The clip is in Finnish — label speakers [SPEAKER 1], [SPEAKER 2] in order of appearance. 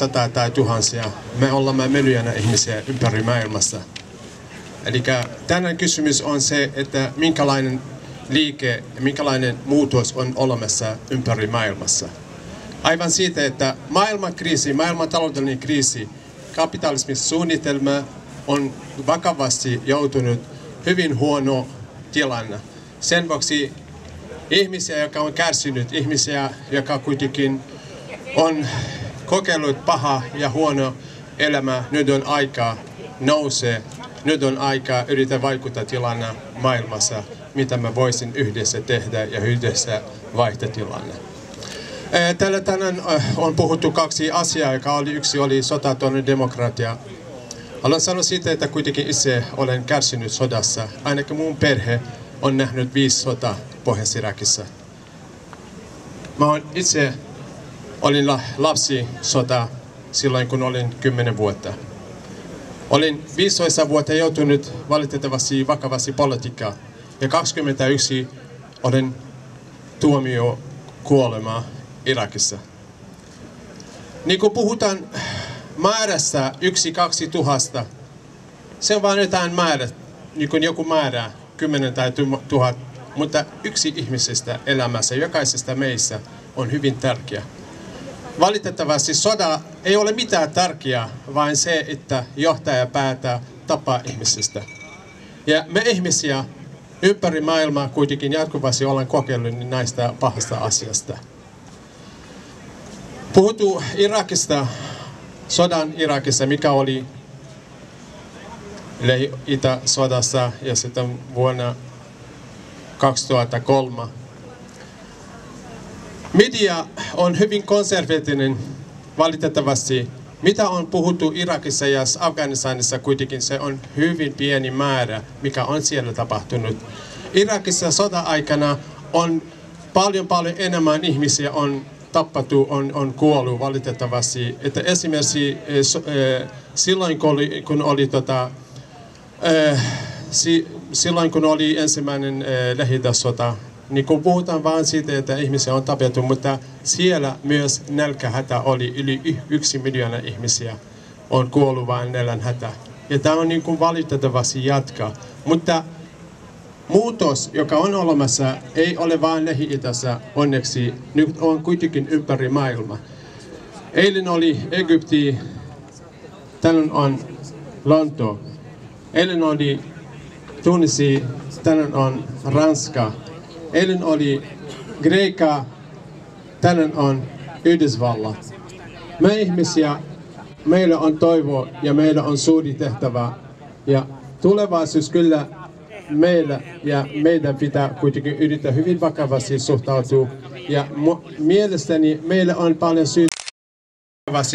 [SPEAKER 1] Sataa tai tuhansia. Me olemme miljoona ihmisiä ympäri maailmassa. Eli tänään kysymys on se, että minkälainen liike ja minkälainen muutos on olemassa ympäri maailmassa. Aivan siitä, että maailman taloudellinen kriisi, kapitalismin suunnitelma on vakavasti joutunut hyvin huono tilanne. Sen vuoksi ihmisiä, jotka on kärsinyt, ihmisiä, jotka kuitenkin on kokeillut paha ja huono elämä, nyt on aika nousee. Nyt on aika yrittää vaikuttaa tilanne maailmassa, mitä me voisin yhdessä tehdä ja yhdessä vaihtaa tilanne. Täällä tänään on puhuttu kaksi asiaa, yksi oli sota, toinen demokratia. Haluan sanoa siitä, että kuitenkin itse olen kärsinyt sodassa. Ainakin mun perhe on nähnyt 5 sotaa Pohjois-Irakissa. Mä itse olin lapsi sota silloin, kun olin 10 vuotta. Olin 15 vuotta joutunut valitettavasti vakavasti politiikkaan ja 21 olen tuomio kuolemaa Irakissa. Niin kun puhutaan määrässä 1-2 tuhasta, se on vain jotain määrä, niin kuin joku määrä, 10 tai 1000, mutta yksi ihmisestä elämässä, jokaisesta meissä on hyvin tärkeä. Valitettavasti soda ei ole mitään tärkeää, vaan se, että johtaja päättää tapaa ihmisistä. Ja me ihmisiä ympäri maailmaa kuitenkin jatkuvasti ollaan kokeillut näistä pahasta asiasta. Puhuttu Irakista, sodan Irakissa, mikä oli Itä-sodassa ja sitten vuonna 2003. Media on hyvin konservatiivinen valitettavasti. Mitä on puhuttu Irakissa ja Afganistanissa kuitenkin se on hyvin pieni määrä, mikä on siellä tapahtunut. Irakissa sota-aikana on paljon enemmän ihmisiä on tappattu, on kuollut valitettavasti. Että esimerkiksi silloin kun oli ensimmäinen Lähi-idän-sota, niin kun puhutaan vain siitä, että ihmisiä on tapettu, mutta siellä myös nälkähätä oli yli 1 miljoona ihmisiä on kuollut vain nälänhätä. Ja tämä on niin kuin valitettavasti jatkaa. Mutta muutos, joka on olemassa, ei ole vain Lähi-idässä onneksi, nyt on kuitenkin ympäri maailmaa. Eilen oli Egypti, tänään on Lonto. Eilen oli Tunisi, tänään on Ranska. Eilen oli Kreikka, tänään on Yhdysvallat. Me ihmisiä, meillä on toivo ja meillä on suuri tehtävä. Ja tulevaisuus kyllä meillä ja meidän pitää kuitenkin yrittää hyvin vakavasti suhtautua. Ja mielestäni meillä on paljon syytä.